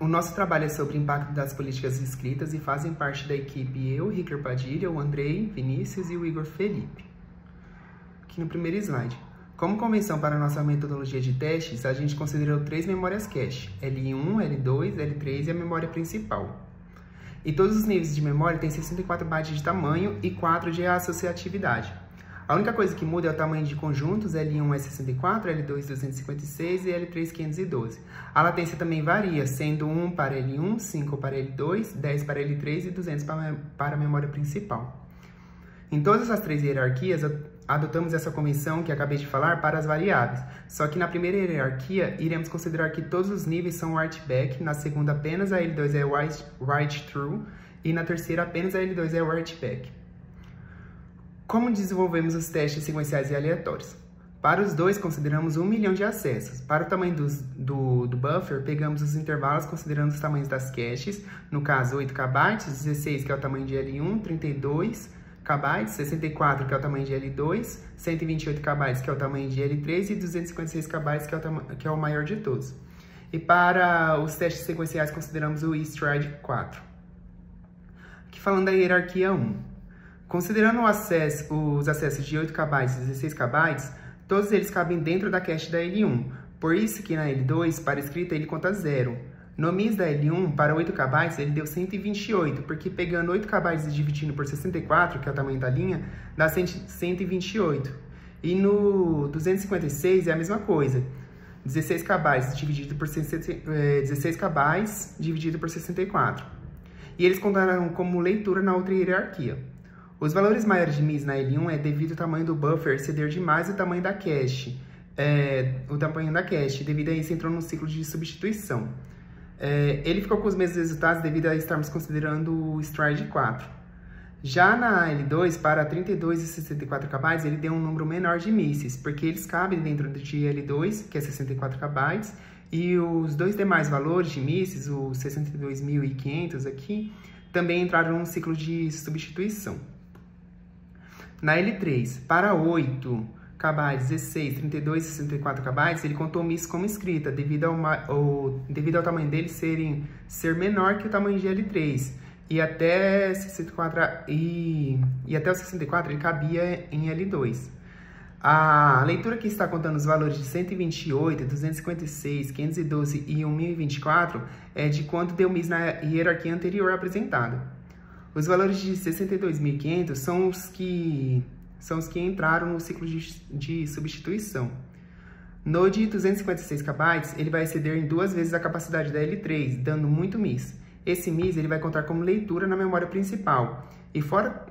O nosso trabalho é sobre o impacto das políticas escritas e fazem parte da equipe eu, Ricker Padilha, o Andrei, Vinícius e o Igor Felipe. Aqui no primeiro slide. Como convenção para a nossa metodologia de testes, a gente considerou 3 memórias cache, L1, L2, L3 e a memória principal. E todos os níveis de memória têm 64 bytes de tamanho e 4 de associatividade. A única coisa que muda é o tamanho de conjuntos, L1 é 64, L2 256 e L3 512. A latência também varia, sendo 1 para L1, 5 para L2, 10 para L3 e 200 para a memória principal. Em todas as 3 hierarquias, adotamos essa convenção que acabei de falar para as variáveis, só que na primeira hierarquia, iremos considerar que todos os níveis são write-back, na segunda apenas a L2 é write-through e na terceira apenas a L2 é write-back. Como desenvolvemos os testes sequenciais e aleatórios? Para os dois, consideramos 1 milhão de acessos. Para o tamanho do buffer, pegamos os intervalos considerando os tamanhos das caches, no caso 8 KB, 16 que é o tamanho de L1, 32 KB, 64 que é o tamanho de L2, 128 KB que é o tamanho de L3 e 256 KB que é o maior de todos. E para os testes sequenciais, consideramos o stride 4. Aqui falando da hierarquia 1. Considerando os acessos de 8 KB e 16 KB, todos eles cabem dentro da cache da L1. Por isso que na L2, para escrita, ele conta 0. No MIS da L1, para 8 KB, ele deu 128, porque pegando 8 KB e dividindo por 64, que é o tamanho da linha, dá 128. E no 256 é a mesma coisa. 16 KB dividido por 16 KB dividido por 64. E eles contarão como leitura na outra hierarquia. Os valores maiores de MIS na L1 é devido ao tamanho do buffer exceder demais o tamanho da cache. Devido a isso, entrou num ciclo de substituição. Ele ficou com os mesmos resultados devido a estarmos considerando o stride 4. Já na L2, para 32 e 64 KB, ele deu um número menor de misses, porque eles cabem dentro de L2, que é 64 KB, e os dois demais valores de misses, os 62.500 aqui, também entraram num ciclo de substituição. Na L3, para 8 KB, 16, 32 e 64 KB, ele contou MIS como escrita, devido ao tamanho dele ser menor que o tamanho de L3. E até 64, até o 64 ele cabia em L2. A leitura que está contando os valores de 128, 256, 512 e 1024 é de quanto deu MIS na hierarquia anterior apresentada. Os valores de 62.500 são os que entraram no ciclo de substituição. No de 256 KB, ele vai exceder em 2 vezes a capacidade da L3, dando muito MIS. Esse MIS ele vai contar como leitura na memória principal. E fora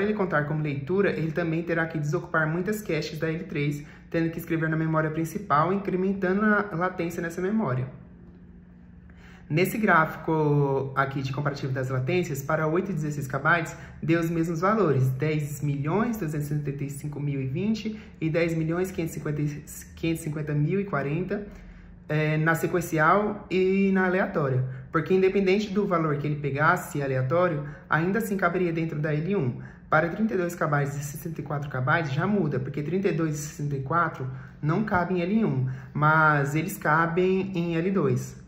ele contar como leitura, ele também terá que desocupar muitas caches da L3, tendo que escrever na memória principal, incrementando a latência nessa memória. Nesse gráfico aqui de comparativo das latências, para 8 e 16 KB, deu os mesmos valores, 10.275.020 e 10.550.040 na sequencial e na aleatória, porque independente do valor que ele pegasse aleatório, ainda assim caberia dentro da L1. Para 32 KB e 64 KB já muda, porque 32 e 64 não cabem em L1, mas eles cabem em L2.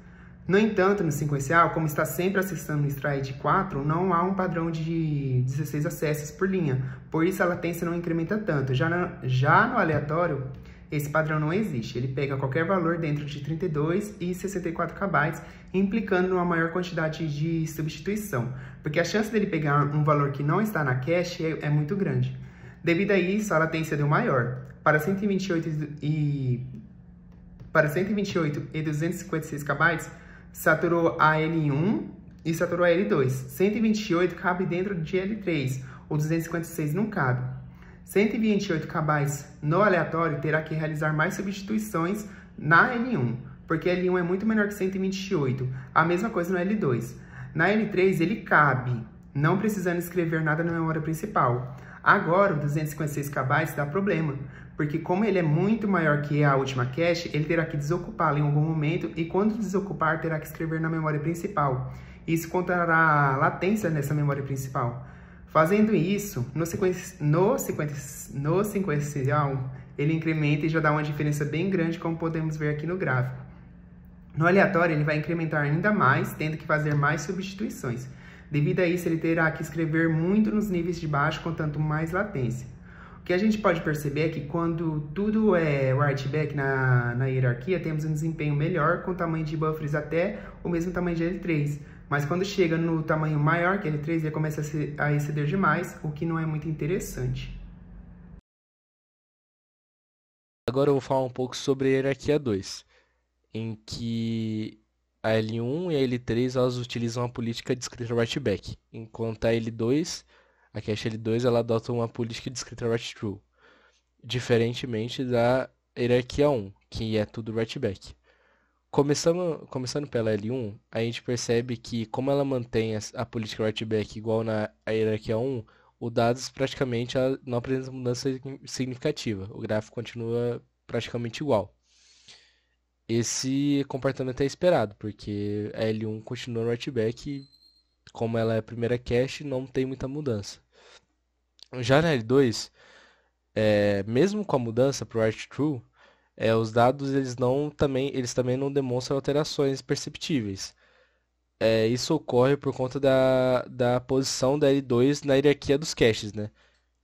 No entanto, no sequencial, como está sempre acessando o stride 4, não há um padrão de 16 acessos por linha, por isso a latência não incrementa tanto. Já no aleatório, esse padrão não existe, ele pega qualquer valor dentro de 32 e 64 KB, implicando numa maior quantidade de substituição, porque a chance dele pegar um valor que não está na cache é muito grande. Devido a isso, a latência deu maior. Para 128 e 256 KB, saturou a L1 e saturou a L2. 128 cabe dentro de L3, o 256 não cabe. 128 KB no aleatório terá que realizar mais substituições na L1, porque L1 é muito menor que 128. A mesma coisa no L2. Na L3 ele cabe, não precisando escrever nada na memória principal. Agora o 256 KB dá problema, porque como ele é muito maior que a última cache, ele terá que desocupá-la em algum momento e quando desocupar terá que escrever na memória principal. Isso contará latência nessa memória principal. Fazendo isso, no sequencial, ele incrementa e já dá uma diferença bem grande, como podemos ver aqui no gráfico. No aleatório, ele vai incrementar ainda mais, tendo que fazer mais substituições. Devido a isso, ele terá que escrever muito nos níveis de baixo, contanto mais latência. O que a gente pode perceber é que quando tudo é write-back na hierarquia, temos um desempenho melhor com tamanho de buffers até o mesmo tamanho de L3. Mas quando chega no tamanho maior que L3, ele começa a exceder demais, o que não é muito interessante. Agora eu vou falar um pouco sobre a hierarquia 2, em que a L1 e a L3 elas utilizam a política de escrita write-back, enquanto a cache L2 ela adota uma política de escrita write-true, diferentemente da hierarquia 1, que é tudo write-back. Começando pela L1, a gente percebe que como ela mantém a política write-back igual na hierarquia 1, o dados praticamente não apresenta mudança significativa, o gráfico continua praticamente igual. Esse comportamento é esperado, porque a L1 continua no write-back e como ela é a primeira cache, não tem muita mudança. Já na L2, mesmo com a mudança para o write-true, os dados eles também não demonstram alterações perceptíveis. Isso ocorre por conta da posição da L2 na hierarquia dos caches, né?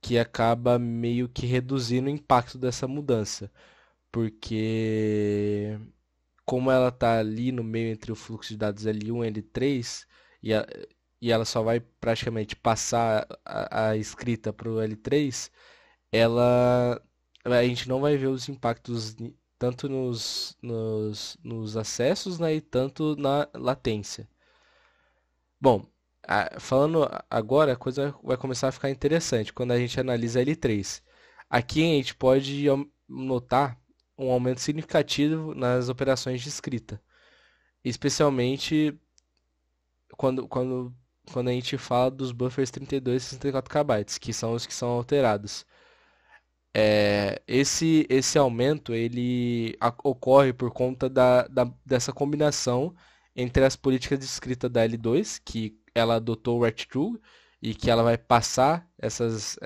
Que acaba meio que reduzindo o impacto dessa mudança. Porque como ela está ali no meio entre o fluxo de dados L1 e L3, e, a- e ela só vai praticamente passar a escrita para o L3, a gente não vai ver os impactos tanto nos acessos, né, e tanto na latência. Bom, falando agora, a coisa vai começar a ficar interessante quando a gente analisa L3. Aqui a gente pode notar um aumento significativo nas operações de escrita, especialmente quando, quando, quando a gente fala dos buffers 32 e 64 KB, que são os que são alterados. Esse aumento ele ocorre por conta dessa combinação entre as políticas de escrita da L2, que ela adotou o write-true e que ela vai passar essas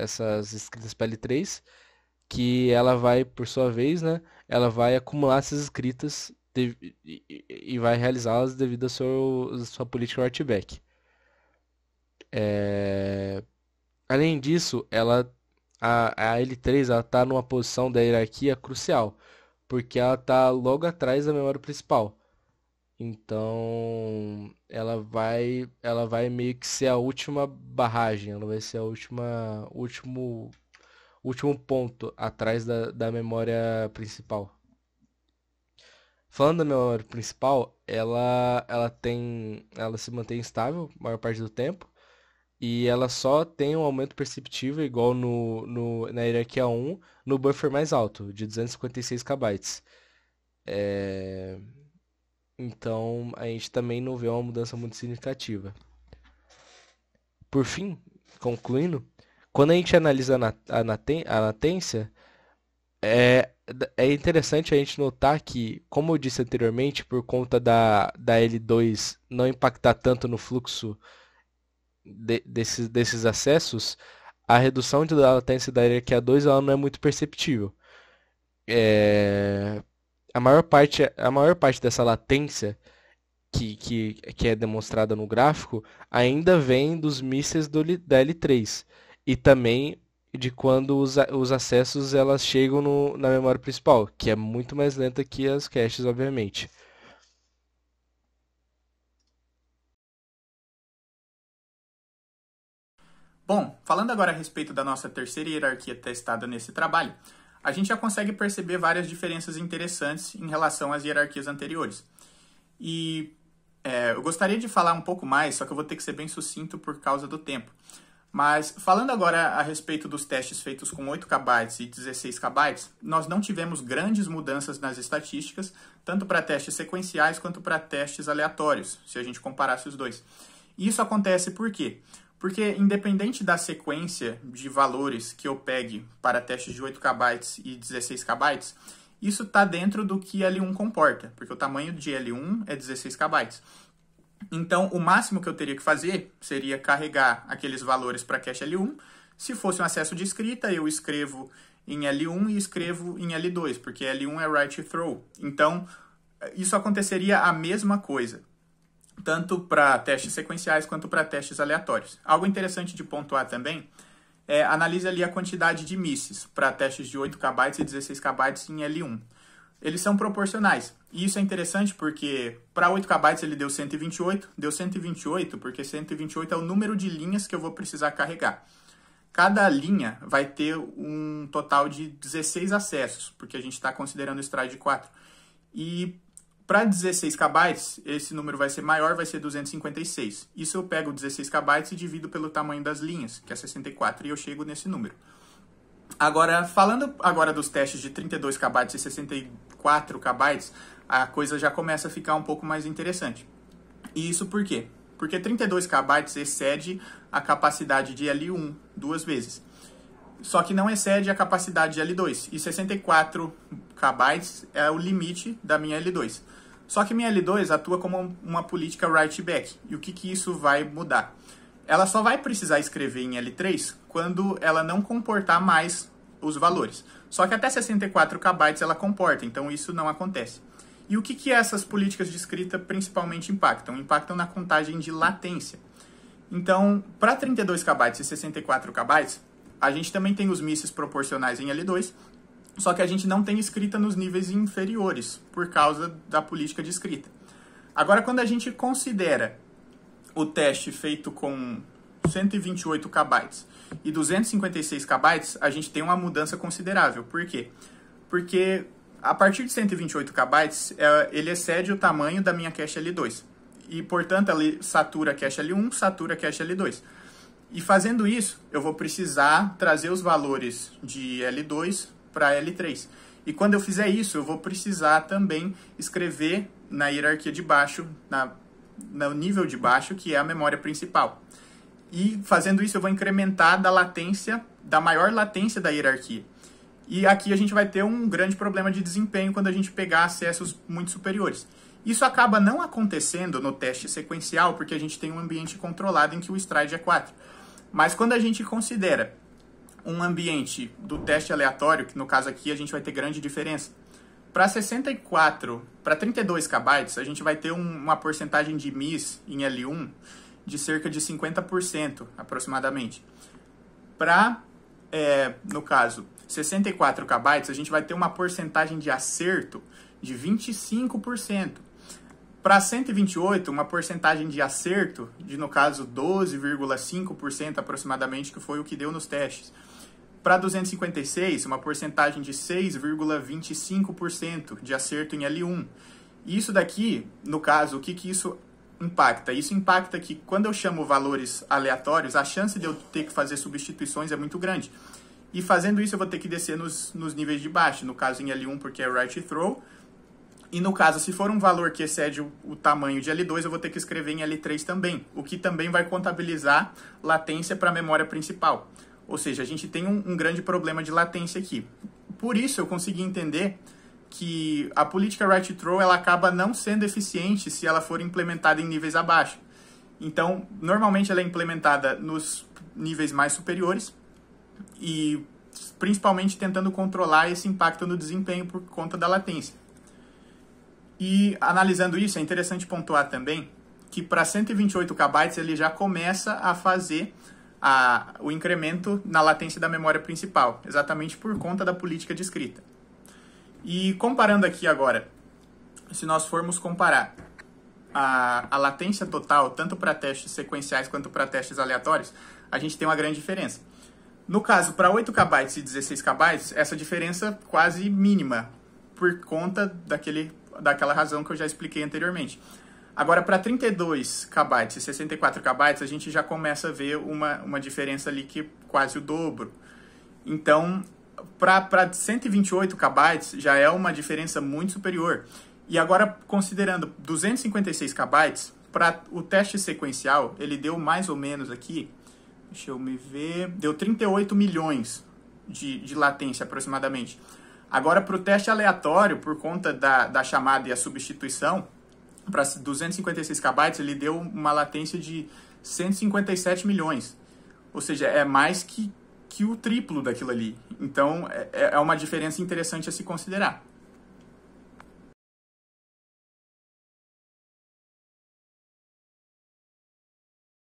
escritas para L3, que ela vai, por sua vez, né, ela vai acumular essas escritas e vai realizá-las devido à sua política write-back. Além disso, a L3 está numa posição da hierarquia crucial, porque ela está logo atrás da memória principal. Então, ela vai meio que ser a última barragem, ela vai ser último ponto atrás da memória principal. Falando da memória principal, ela se mantém estável a maior parte do tempo. E ela só tem um aumento perceptível, igual na hierarquia 1, no buffer mais alto, de 256 KB. Então, a gente também não vê uma mudança muito significativa. Por fim, concluindo, quando a gente analisa a latência, é interessante a gente notar que, como eu disse anteriormente, por conta da L2 não impactar tanto no fluxo desses acessos, a redução da latência da hierarquia 2 ela não é muito perceptível. É, a maior parte dessa latência que é demonstrada no gráfico ainda vem dos mísseis da L3 e também de quando os acessos elas chegam na memória principal, que é muito mais lenta que as caches, obviamente. Bom, falando agora a respeito da nossa terceira hierarquia testada nesse trabalho, a gente já consegue perceber várias diferenças interessantes em relação às hierarquias anteriores. E eu gostaria de falar um pouco mais, só que eu vou ter que ser bem sucinto por causa do tempo. Mas falando agora a respeito dos testes feitos com 8 KB e 16 KB, nós não tivemos grandes mudanças nas estatísticas, tanto para testes sequenciais quanto para testes aleatórios, se a gente comparasse os dois. E isso acontece por quê? Porque independente da sequência de valores que eu pegue para testes de 8 KB e 16 KB, isso está dentro do que L1 comporta, porque o tamanho de L1 é 16 KB. Então, o máximo que eu teria que fazer seria carregar aqueles valores para cache L1. Se fosse um acesso de escrita, eu escrevo em L1 e escrevo em L2, porque L1 é write through. Então, isso aconteceria a mesma coisa, tanto para testes sequenciais quanto para testes aleatórios. Algo interessante de pontuar também é analise ali a quantidade de misses para testes de 8 KB e 16 KB em L1. Eles são proporcionais. E isso é interessante porque para 8 KB ele deu 128. Deu 128 porque 128 é o número de linhas que eu vou precisar carregar. Cada linha vai ter um total de 16 acessos, porque a gente está considerando o stride 4. E para 16 KB, esse número vai ser maior, vai ser 256. Isso eu pego 16 KB e divido pelo tamanho das linhas, que é 64, e eu chego nesse número. Agora, falando agora dos testes de 32 KB e 64 KB, a coisa já começa a ficar um pouco mais interessante. E isso por quê? Porque 32 KB excede a capacidade de L1 duas vezes. Só que não excede a capacidade de L2. E 64 KB é o limite da minha L2. Só que minha L2 atua como uma política write-back. E o que isso vai mudar? Ela só vai precisar escrever em L3 quando ela não comportar mais os valores. Só que até 64 KB ela comporta, então isso não acontece. E o que essas políticas de escrita principalmente impactam? Impactam na contagem de latência. Então, para 32 KB e 64 KB, a gente também tem os misses proporcionais em L2, só que a gente não tem escrita nos níveis inferiores, por causa da política de escrita. Agora, quando a gente considera o teste feito com 128 KB e 256 KB, a gente tem uma mudança considerável. Por quê? Porque a partir de 128 KB, ele excede o tamanho da minha cache L2. E, portanto, ele satura a cache L1, satura a cache L2. E fazendo isso, eu vou precisar trazer os valores de L2 para L3. E quando eu fizer isso, eu vou precisar também escrever na hierarquia de baixo, no nível de baixo, que é a memória principal. E fazendo isso, eu vou incrementar da maior latência da hierarquia. E aqui a gente vai ter um grande problema de desempenho quando a gente pegar acessos muito superiores. Isso acaba não acontecendo no teste sequencial, porque a gente tem um ambiente controlado em que o stride é 4. Mas quando a gente considera um ambiente do teste aleatório, que no caso aqui a gente vai ter grande diferença, para 32 KB, a gente vai ter uma porcentagem de miss em L1 de cerca de 50% aproximadamente. No caso, 64 KB, a gente vai ter uma porcentagem de acerto de 25%. Para 128, uma porcentagem de acerto de, no caso, 12,5% aproximadamente, que foi o que deu nos testes. Para 256, uma porcentagem de 6,25% de acerto em L1. E isso daqui, no caso, o que isso impacta? Isso impacta que quando eu chamo valores aleatórios, a chance de eu ter que fazer substituições é muito grande. E fazendo isso, eu vou ter que descer nos níveis de baixo. No caso, em L1, porque é write throw. E no caso, se for um valor que excede o tamanho de L2, eu vou ter que escrever em L3 também. O que também vai contabilizar latência para a memória principal. Ou seja, a gente tem um grande problema de latência aqui. Por isso, eu consegui entender que a política write throw ela acaba não sendo eficiente se ela for implementada em níveis abaixo. Então, normalmente ela é implementada nos níveis mais superiores e principalmente tentando controlar esse impacto no desempenho por conta da latência. E analisando isso, é interessante pontuar também que para 128 KB ele já começa a fazer o incremento na latência da memória principal, exatamente por conta da política de escrita. E comparando aqui agora, se nós formos comparar a latência total, tanto para testes sequenciais quanto para testes aleatórios, a gente tem uma grande diferença. No caso, para 8 KB e 16 KB, essa diferença quase mínima, por conta daquela razão que eu já expliquei anteriormente. Agora, para 32 KB e 64 KB, a gente já começa a ver uma diferença ali que é quase o dobro. Então, para 128 KB já é uma diferença muito superior. E agora, considerando 256 KB, para o teste sequencial, ele deu mais ou menos aqui, deixa eu me ver, deu 38 milhões de latência aproximadamente. Agora, para o teste aleatório, por conta da chamada e a substituição, para 256 KB, ele deu uma latência de 157 milhões. Ou seja, é mais que o triplo daquilo ali. Então, é uma diferença interessante a se considerar.